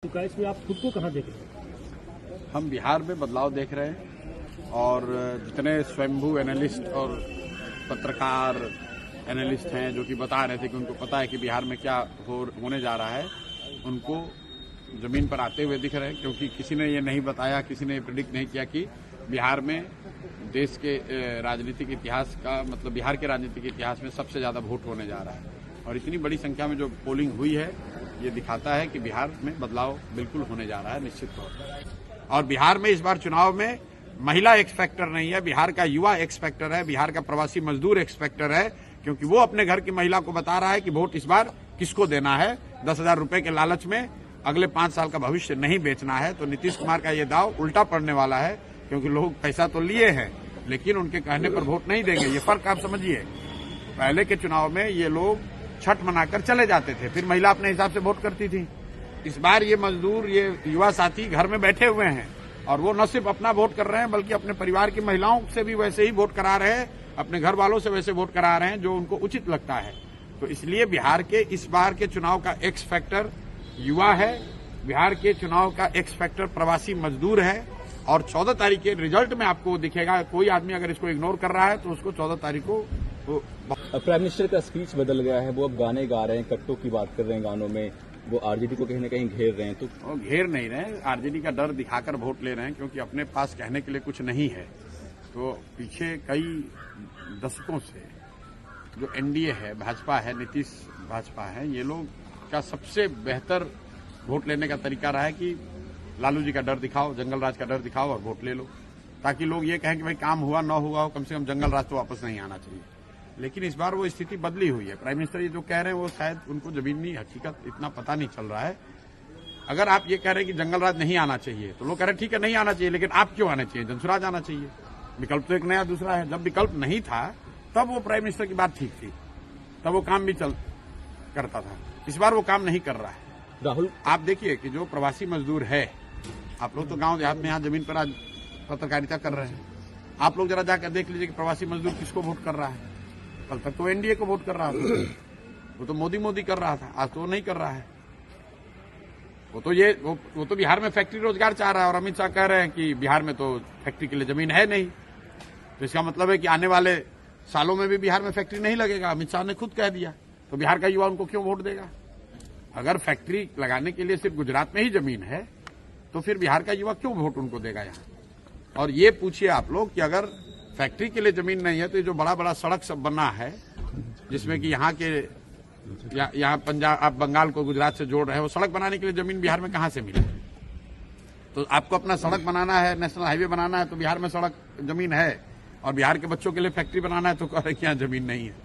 चुका है, इसमें आप खुद को कहाँ देख रहे हैं? हम बिहार में बदलाव देख रहे हैं और जितने स्वयंभू एनालिस्ट और पत्रकार एनालिस्ट हैं जो कि बता रहे थे कि उनको पता है कि बिहार में क्या होने जा रहा है, उनको जमीन पर आते हुए दिख रहे हैं। क्योंकि किसी ने ये नहीं बताया, किसी ने प्रेडिक्ट नहीं किया कि बिहार में देश के राजनीतिक इतिहास का मतलब बिहार के राजनीतिक इतिहास में सबसे ज्यादा वोट होने जा रहा है। और इतनी बड़ी संख्या में जो पोलिंग हुई है, ये दिखाता है कि बिहार में बदलाव बिल्कुल होने जा रहा है निश्चित तौर पर। और बिहार में इस बार चुनाव में महिला एक्स फैक्टर नहीं है, बिहार का युवा एक्स फैक्टर है, बिहार का प्रवासी मजदूर एक्स फैक्टर है। क्योंकि वो अपने घर की महिला को बता रहा है कि वोट इस बार किसको देना है। 10,000 रुपए के लालच में अगले 5 साल का भविष्य नहीं बेचना है। तो नीतीश कुमार का ये दाव उल्टा पड़ने वाला है, क्योंकि लोग पैसा तो लिए हैं लेकिन उनके कहने पर वोट नहीं देंगे। ये फर्क आप समझिए। पहले के चुनाव में ये लोग छठ मनाकर चले जाते थे, फिर महिला अपने हिसाब से वोट करती थी। इस बार ये मजदूर, ये युवा साथी घर में बैठे हुए हैं और वो न सिर्फ अपना वोट कर रहे हैं बल्कि अपने परिवार की महिलाओं से भी वैसे ही वोट करा रहे हैं, अपने घर वालों से वैसे वोट करा रहे हैं जो उनको उचित लगता है। तो इसलिए बिहार के इस बार के चुनाव का एक्स फैक्टर युवा है, बिहार के चुनाव का एक्स फैक्टर प्रवासी मजदूर है। और 14 तारीख के रिजल्ट में आपको दिखेगा। कोई आदमी अगर इसको इग्नोर कर रहा है तो उसको 14 तारीख को प्राइम मिनिस्टर का स्पीच बदल गया है। वो अब गाने गा रहे हैं, कट्टों की बात कर रहे हैं गानों में। वो आरजेडी को कहीं न कहीं घेर रहे हैं। तो वो घेर नहीं रहे, आरजेडी का डर दिखाकर वोट ले रहे हैं, क्योंकि अपने पास कहने के लिए कुछ नहीं है। तो पीछे कई दशकों से जो एनडीए है, भाजपा है, नीतीश भाजपा है, ये लोग का सबसे बेहतर वोट लेने का तरीका रहा है कि लालू जी का डर दिखाओ, जंगल राज का डर दिखाओ और वोट ले लो, ताकि लोग ये कहें कि भाई काम हुआ न हुआ हो, कम से कम जंगल राज तो वापस नहीं आना चाहिए। लेकिन इस बार वो स्थिति बदली हुई है। प्राइम मिनिस्टर ये जो कह रहे हैं वो शायद उनको जमीनी हकीकत इतना पता नहीं चल रहा है। अगर आप ये कह रहे हैं कि जंगल राज नहीं आना चाहिए तो लोग कह रहे हैं ठीक है नहीं आना चाहिए, लेकिन आप क्यों आना चाहिए? जनसुराज आना चाहिए। विकल्प तो एक नया दूसरा है। जब विकल्प नहीं था तब वो प्राइम मिनिस्टर की बात ठीक थी, तब वो काम भी करता था। इस बार वो काम नहीं कर रहा है। राहुल, आप देखिए कि जो प्रवासी मजदूर है, आप लोग तो गांव देहात में यहाँ जमीन पर आज पत्रकारिता कर रहे हैं, आप लोग जरा जाकर देख लीजिए कि प्रवासी मजदूर किसको वोट कर रहा है। कल तक तो एनडीए को वोट कर रहा था, वो तो मोदी कर रहा था, आज तो वो नहीं कर रहा है। वो तो बिहार में फैक्ट्री रोजगार चाह रहा है और अमित शाह कह रहे हैं कि बिहार में तो फैक्ट्री के लिए जमीन है नहीं। तो इसका मतलब है कि आने वाले सालों में भी बिहार में फैक्ट्री नहीं लगेगा। अमित शाह ने खुद कह दिया। तो बिहार का युवा उनको क्यों वोट देगा? अगर फैक्ट्री लगाने के लिए सिर्फ गुजरात में ही जमीन है तो फिर बिहार का युवा क्यों वोट उनको देगा यहाँ? और ये पूछिए आप लोग कि अगर फैक्ट्री के लिए जमीन नहीं है तो ये जो बड़ा बड़ा सड़क सब बना है, जिसमें कि यहाँ पंजाब, आप बंगाल को गुजरात से जोड़ रहे हैं, वो सड़क बनाने के लिए जमीन बिहार में कहाँ से मिले? तो आपको अपना सड़क बनाना है, नेशनल हाईवे बनाना है तो बिहार में सड़क जमीन है, और बिहार के बच्चों के लिए फैक्ट्री बनाना है तो कह रहे हैं कि यहाँ जमीन नहीं है।